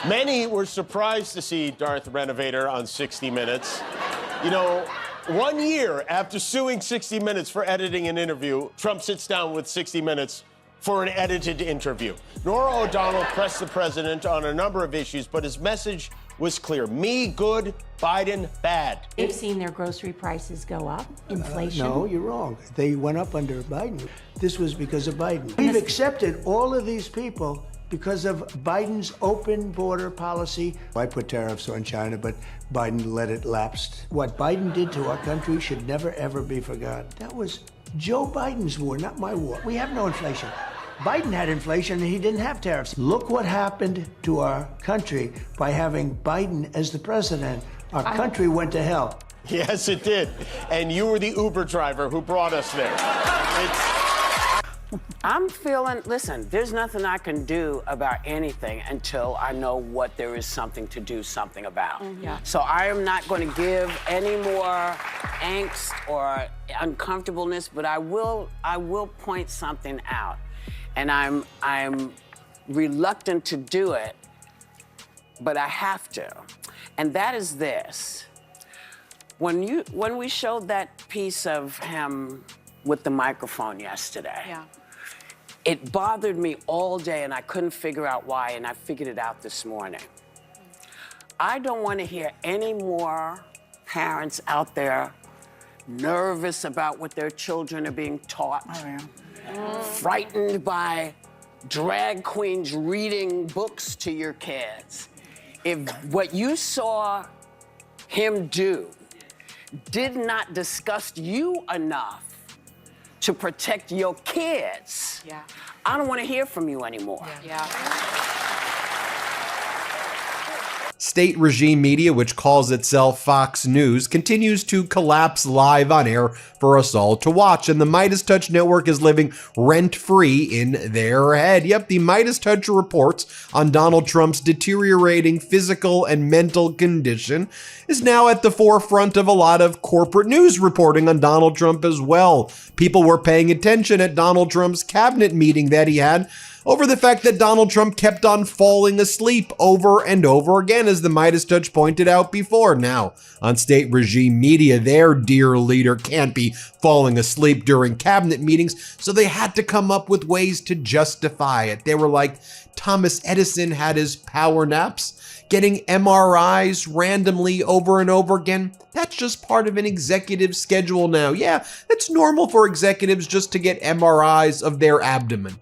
Many were surprised to see Darth Renovator on 60 Minutes. You know, 1 year after suing 60 Minutes for editing an interview, Trump sits down with 60 Minutes for an edited interview. Norah O'Donnell pressed the president on a number of issues, but his message was clear. Me, good. Biden, bad. They've seen their grocery prices go up, inflation. No, you're wrong. They went up under Biden. This was because of Biden. We've accepted all of these people because of Biden's open border policy. I put tariffs on China, but Biden let it lapse. What Biden did to our country should never, ever be forgotten. That was Joe Biden's war, not my war. We have no inflation. Biden had inflation and he didn't have tariffs. Look what happened to our country by having Biden as the president. Our country went to hell. Yes, it did. And you were the Uber driver who brought us there. I'm feeling, listen, there's nothing I can do about anything until I know what there is something to do something about. Yeah. So I am not going to give any more angst or uncomfortableness, but I will point something out. And I'm reluctant to do it, but I have to. And that is this. When we showed that piece of him with the microphone yesterday, Yeah. it bothered me all day and I couldn't figure out why, and I figured it out this morning. I don't want to hear any more parents out there nervous about what their children are being taught. Oh, yeah. Frightened by drag queens reading books to your kids. If what you saw him do did not disgust you enough to protect your kids, Yeah. I don't want to hear from you anymore. Yeah. State regime media, which calls itself Fox News, continues to collapse live on air for us all to watch. And the Midas Touch Network is living rent-free in their head. Yep, the Midas Touch reports on Donald Trump's deteriorating physical and mental condition is now at the forefront of a lot of corporate news reporting on Donald Trump as well. People were paying attention at Donald Trump's cabinet meeting that he had over the fact that Donald Trump kept on falling asleep over and over again, as the Midas Touch pointed out before. Now, on state regime media, their dear leader can't be falling asleep during cabinet meetings, so they had to come up with ways to justify it. They were like, Thomas Edison had his power naps. Getting MRIs randomly over and over again, that's just part of an executive's schedule now. Yeah, it's normal for executives just to get MRIs of their abdomen.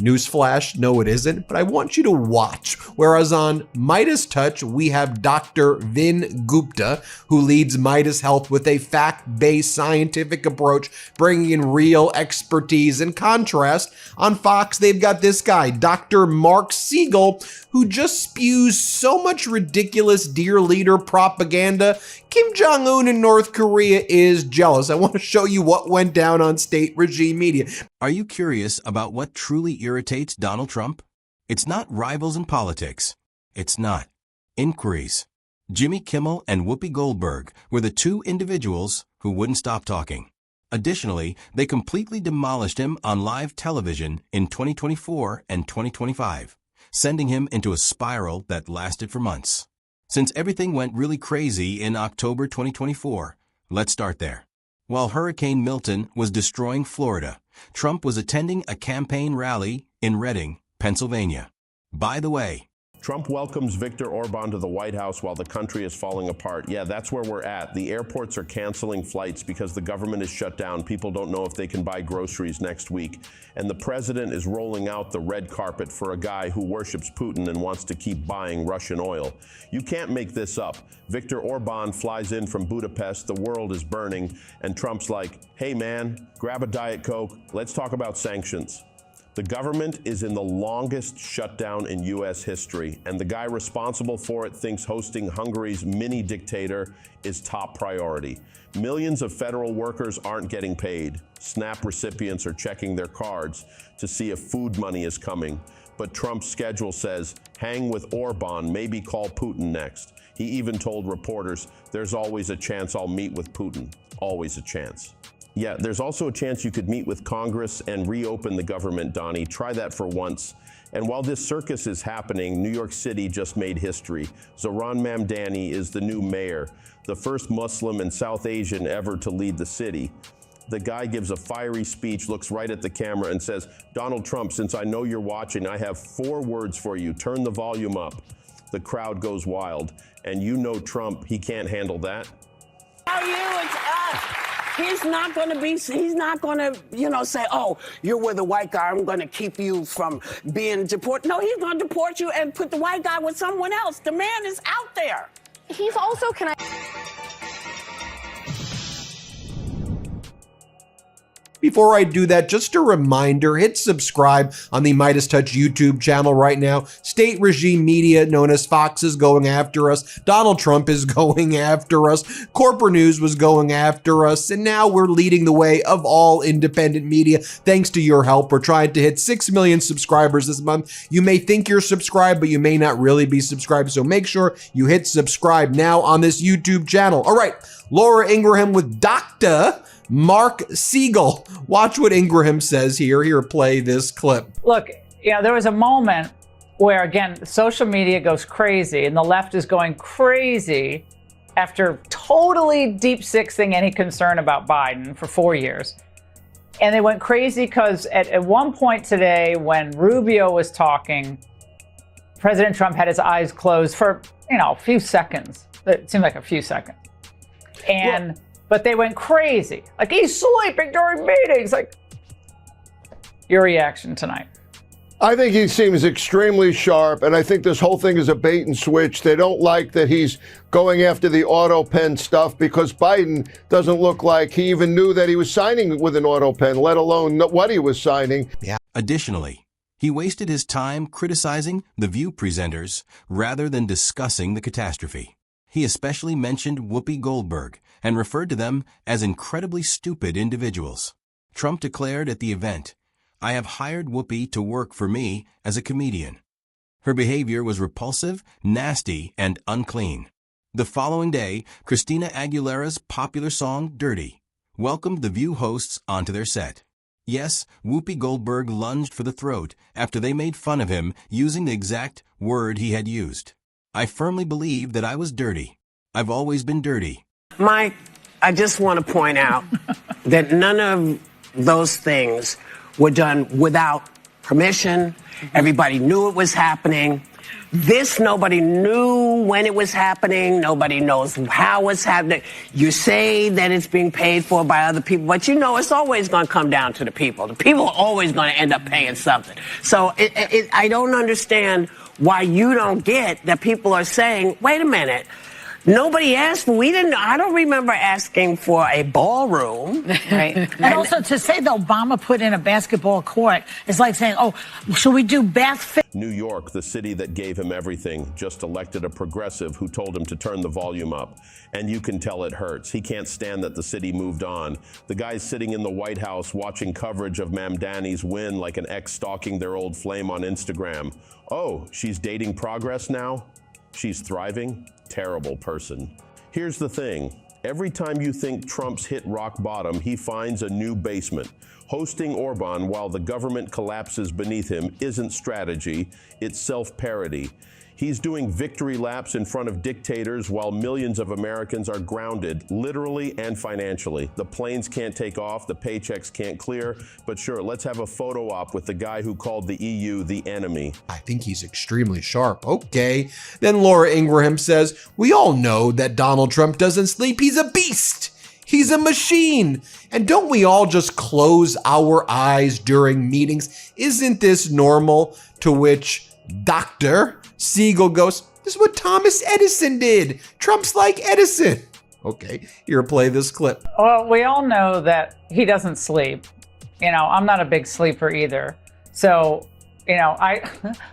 Newsflash, no it isn't, but I want you to watch. Whereas on Midas Touch, we have Dr. Vin Gupta, who leads Midas Health with a fact-based scientific approach, bringing in real expertise. In contrast, on Fox, they've got this guy, Dr. Mark Siegel, who just spews so much ridiculous dear leader propaganda. Kim Jong-un in North Korea is jealous. I want to show you what went down on state regime media. Are you curious about what truly irritates Donald Trump? It's not rivals in politics. It's not inquiries. Jimmy Kimmel and Whoopi Goldberg were the two individuals who wouldn't stop talking. Additionally, they completely demolished him on live television in 2024 and 2025, sending him into a spiral that lasted for months. Since everything went really crazy in October 2024, let's start there. While Hurricane Milton was destroying Florida, Trump was attending a campaign rally in Reading, Pennsylvania. By the way, Trump welcomes Viktor Orban to the White House while the country is falling apart. Yeah, that's where we're at. The airports are canceling flights because the government is shut down. People don't know if they can buy groceries next week. And the president is rolling out the red carpet for a guy who worships Putin and wants to keep buying Russian oil. You can't make this up. Viktor Orban flies in from Budapest, the world is burning, and Trump's like, hey man, grab a Diet Coke, let's talk about sanctions. The government is in the longest shutdown in U.S. history, and the guy responsible for it thinks hosting Hungary's mini dictator is top priority. Millions of federal workers aren't getting paid. SNAP recipients are checking their cards to see if food money is coming. But Trump's schedule says, hang with Orban, maybe call Putin next. He even told reporters, there's always a chance I'll meet with Putin. Always a chance. Yeah, there's also a chance you could meet with Congress and reopen the government, Donnie. Try that for once. And while this circus is happening, New York City just made history. Zohran Mamdani is the new mayor, the first Muslim and South Asian ever to lead the city. The guy gives a fiery speech, looks right at the camera and says, "Donald Trump, since I know you're watching, I have 4 words for you. Turn the volume up." The crowd goes wild. And you know Trump, he can't handle that. How you? It's us. He's not going to, say, "Oh, you're with a white guy. I'm going to keep you from being deported." No, he's going to deport you and put the white guy with someone else. The man is out there. He's also, Before I do that, just a reminder, hit subscribe on the Midas Touch YouTube channel right now. State regime media known as Fox is going after us. Donald Trump is going after us. Corporate News was going after us. And now we're leading the way of all independent media. Thanks to your help, we're trying to hit 6 million subscribers this month. You may think you're subscribed, but you may not really be subscribed. So make sure you hit subscribe now on this YouTube channel. All right, Laura Ingraham with Dr. Mark Siegel. Watch what Ingraham says here. Here, play this clip. Look, there was a moment where, again, social media goes crazy and the left is going crazy after totally deep-sixing any concern about Biden for 4 years. And they went crazy because at one point today, when Rubio was talking, President Trump had his eyes closed for, a few seconds. It seemed like a few seconds. And... But they went crazy. Like, he's sleeping during meetings. Like, your reaction tonight? I think he seems extremely sharp, and I think this whole thing is a bait and switch. They don't like that he's going after the auto pen stuff because Biden doesn't look like he even knew that he was signing with an auto pen, let alone what he was signing. Yeah. Additionally, he wasted his time criticizing the View presenters rather than discussing the catastrophe. He especially mentioned Whoopi Goldberg and referred to them as incredibly stupid individuals. Trump declared at the event, "I have hired Whoopi to work for me as a comedian. Her behavior was repulsive, nasty, and unclean." The following day, Christina Aguilera's popular song, Dirty, welcomed the View hosts onto their set. Yes, Whoopi Goldberg lunged for the throat after they made fun of him using the exact word he had used. "I firmly believe that I was dirty. I've always been dirty." Mike, I just want to point out that none of those things were done without permission. Everybody knew it was happening. This, nobody knew when it was happening. Nobody knows how it's happening. You say that it's being paid for by other people, but it's always going to come down to the people. The people are always going to end up paying something. So I don't understand why you don't get that people are saying, wait a minute, nobody asked for, I don't remember asking for a ballroom. Right. And also to say that Obama put in a basketball court is like saying, oh, should we do bath fit? New York, the city that gave him everything, just elected a progressive who told him to turn the volume up. And you can tell it hurts. He can't stand that the city moved on. The guy's sitting in the White House watching coverage of Mamdani's win like an ex stalking their old flame on Instagram. Oh, she's dating progress now? She's thriving? Terrible person. Here's the thing. Every time you think Trump's hit rock bottom, he finds a new basement. Hosting Orban while the government collapses beneath him isn't strategy, it's self-parody. He's doing victory laps in front of dictators while millions of Americans are grounded, literally and financially. The planes can't take off, the paychecks can't clear, but sure, let's have a photo op with the guy who called the EU the enemy. I think he's extremely sharp. Okay. Then Laura Ingraham says, "We all know that Donald Trump doesn't sleep. He's a beast. He's a machine. And don't we all just close our eyes during meetings? Isn't this normal?" To which Dr. Siegel goes, "This is what Thomas Edison did. Trump's like Edison." Okay, here, play this clip. Well, we all know that he doesn't sleep. I'm not a big sleeper either. So, I,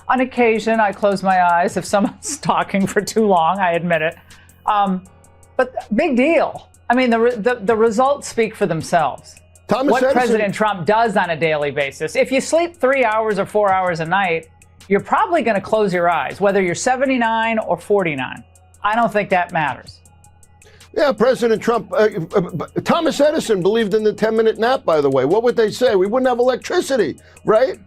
on occasion, I close my eyes if someone's talking for too long, I admit it. But big deal. I mean, the results speak for themselves. What President Trump does on a daily basis. If you sleep 3 hours or 4 hours a night, you're probably going to close your eyes, whether you're 79 or 49. I don't think that matters. Yeah, President Trump, Thomas Edison believed in the 10-minute nap, by the way. What would they say? We wouldn't have electricity, right?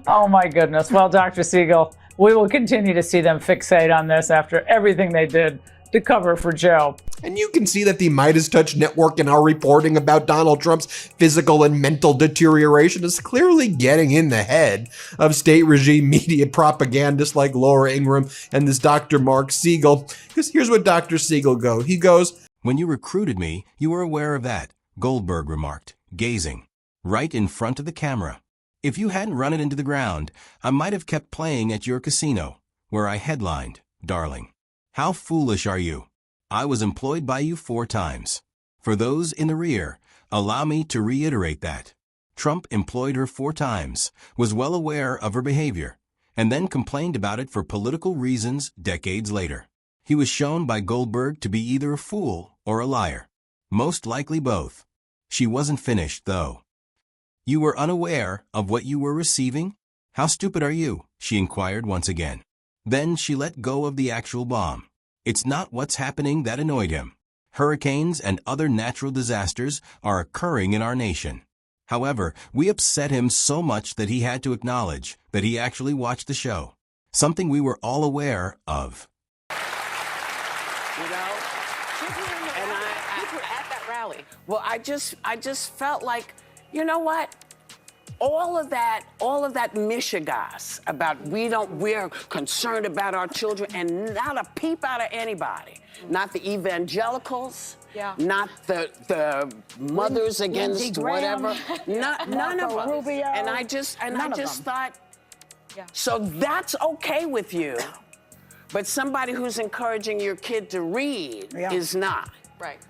Oh my goodness. Well, Dr. Siegel, we will continue to see them fixate on this after everything they did to cover for Joe. And you can see that the Midas Touch Network and our reporting about Donald Trump's physical and mental deterioration is clearly getting in the head of state regime media propagandists like Laura Ingraham and this Dr. Mark Siegel. Because here's what Dr. Siegel goes. He goes, "When you recruited me, you were aware of that," Goldberg remarked, gazing right in front of the camera. "If you hadn't run it into the ground, I might have kept playing at your casino, where I headlined, darling. How foolish are you? I was employed by you 4 times. For those in the rear, allow me to reiterate that. Trump employed her 4 times, was well aware of her behavior, and then complained about it for political reasons decades later. He was shown by Goldberg to be either a fool or a liar. Most likely both. She wasn't finished, though. You were unaware of what you were receiving? How stupid are you?" she inquired once again. Then she let go of the actual bomb. It's not what's happening that annoyed him. Hurricanes and other natural disasters are occurring in our nation. However, we upset him so much that he had to acknowledge that he actually watched the show, something we were all aware of. You know? And you were at that rally. Well, I just felt like, you know what? All of that mishigas about we're concerned about our children, and not a peep out of anybody. Not the evangelicals, not the mothers against whatever. None of us. And I just thought, so that's okay with you, but somebody who's encouraging your kid to read is not. Right.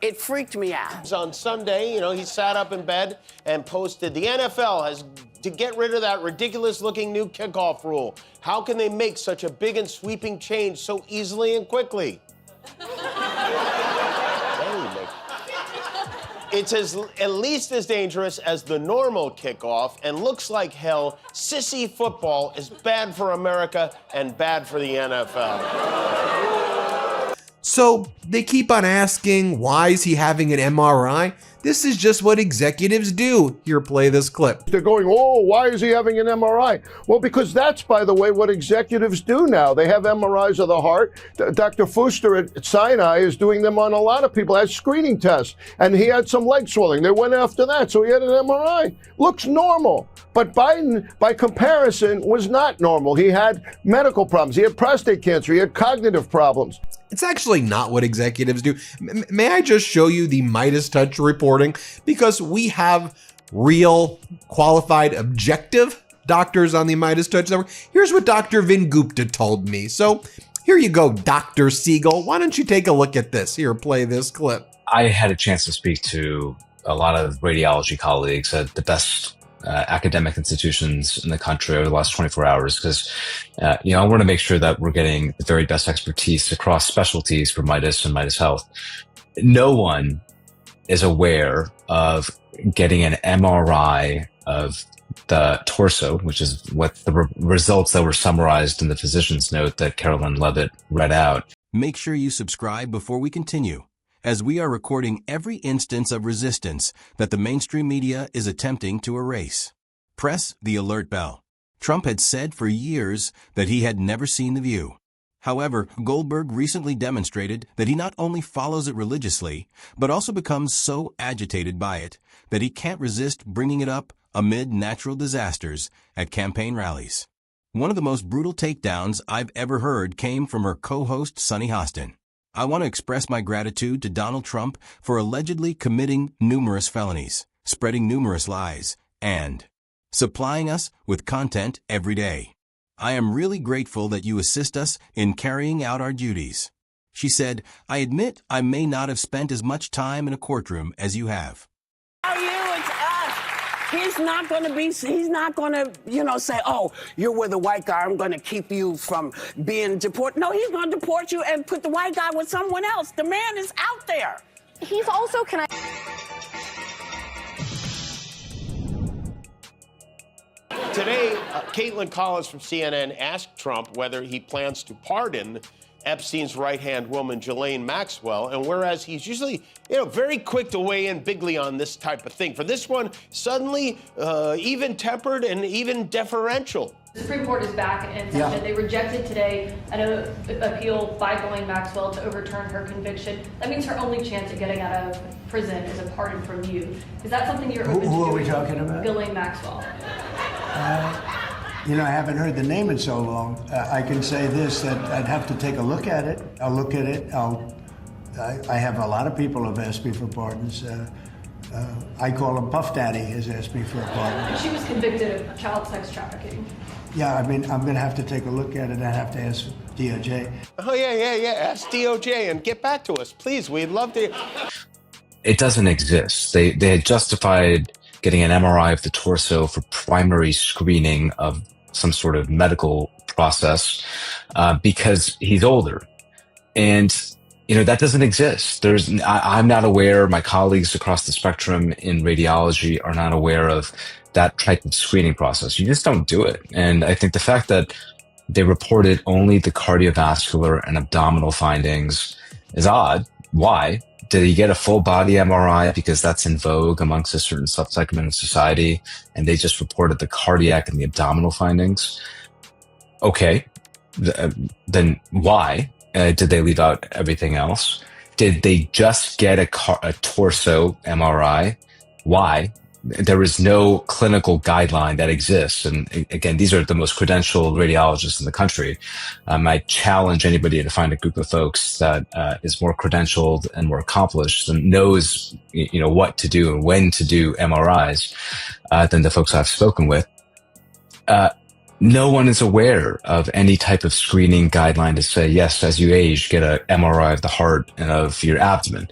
It freaked me out. On Sunday, he sat up in bed and posted, "The NFL has to get rid of that ridiculous-looking new kickoff rule. How can they make such a big and sweeping change so easily and quickly?" It's at least as dangerous as the normal kickoff, and looks like hell. Sissy football is bad for America and bad for the NFL. So they keep on asking, why is he having an MRI? This is just what executives do. Here, play this clip. They're going, "Oh, why is he having an MRI?" Well, because that's, by the way, what executives do now. They have MRIs of the heart. Dr. Fuster at Sinai is doing them on a lot of people as screening tests. And he had some leg swelling. They went after that, so he had an MRI. Looks normal. But Biden, by comparison, was not normal. He had medical problems. He had prostate cancer. He had cognitive problems. It's actually not what executives do. May I just show you the Midas Touch reporting? Because we have real, qualified, objective doctors on the Midas Touch Network. Here's what Dr. Vin Gupta told me. So here you go, Dr. Siegel. Why don't you take a look at this? Here, play this clip. I had a chance to speak to a lot of radiology colleagues at the best academic institutions in the country over the last 24 hours because, I want to make sure that we're getting the very best expertise across specialties for Midas and Midas Health. No one is aware of getting an MRI of the torso, which is what the results that were summarized in the physician's note that Carolyn Levitt read out. Make sure you subscribe before we continue, as we are recording every instance of resistance that the mainstream media is attempting to erase. Press the alert bell. Trump had said for years that he had never seen The View. However, Goldberg recently demonstrated that he not only follows it religiously, but also becomes so agitated by it that he can't resist bringing it up amid natural disasters at campaign rallies. One of the most brutal takedowns I've ever heard came from her co-host Sunny Hostin. I want to express my gratitude to Donald Trump for allegedly committing numerous felonies, spreading numerous lies, and supplying us with content every day. I am really grateful that you assist us in carrying out our duties. She said, "I admit I may not have spent as much time in a courtroom as you have." It's us. He's not going to say, "Oh, you're with a white guy, I'm going to keep you from being deported." No, he's going to deport you and put the white guy with someone else. The man is out there. He's also, Today, Caitlin Collins from CNN asked Trump whether he plans to pardon Epstein's right-hand woman, Ghislaine Maxwell. And whereas he's usually, very quick to weigh in bigly on this type of thing, for this one, suddenly even-tempered and even deferential. The Supreme Court is back in session. They rejected today an appeal by Ghislaine Maxwell to overturn her conviction. That means her only chance at getting out of prison is a pardon from you. Is that something you're open to? Who are we talking about? Ghislaine Maxwell. I haven't heard the name in so long. I can say this, that I'd have to take a look at it. I'll look at it. I have a lot of people have asked me for pardons. I call him Puff Daddy has asked me for a pardon. She was convicted of child sex trafficking. Yeah, I'm going to have to take a look at it. I have to ask DOJ. Oh, yeah. Ask DOJ and get back to us, please. We'd love to. It doesn't exist. They had justified getting an MRI of the torso for primary screening of some sort of medical process because he's older. And, that doesn't exist. I'm not aware, my colleagues across the spectrum in radiology are not aware of that type of screening process. You just don't do it. And I think the fact that they reported only the cardiovascular and abdominal findings is odd. Why? Did he get a full body MRI because that's in vogue amongst a certain subsegment of society, and they just reported the cardiac and the abdominal findings? Okay, then why did they leave out everything else? Did they just get a torso MRI? Why? There is no clinical guideline that exists. And again, these are the most credentialed radiologists in the country. I challenge anybody to find a group of folks that is more credentialed and more accomplished and knows, what to do and when to do MRIs than the folks I've spoken with. No one is aware of any type of screening guideline to say, yes, as you age, get an MRI of the heart and of your abdomen.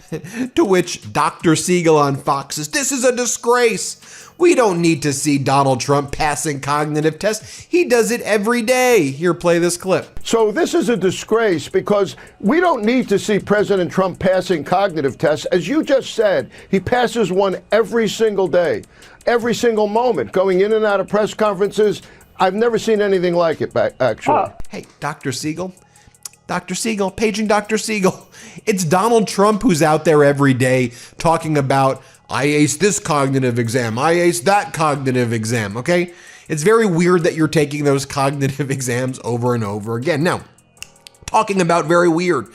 To which Dr. Siegel on Fox says, this is a disgrace. We don't need to see Donald Trump passing cognitive tests. He does it every day. Here, play this clip. So this is a disgrace because we don't need to see President Trump passing cognitive tests. As you just said, he passes one every single day, every single moment, going in and out of press conferences. I've never seen anything like it, actually. Hey, Dr. Siegel, paging Dr. Siegel. It's Donald Trump who's out there every day talking about, I aced this cognitive exam, I aced that cognitive exam, okay? It's very weird that you're taking those cognitive exams over and over again. Now, talking about very weird,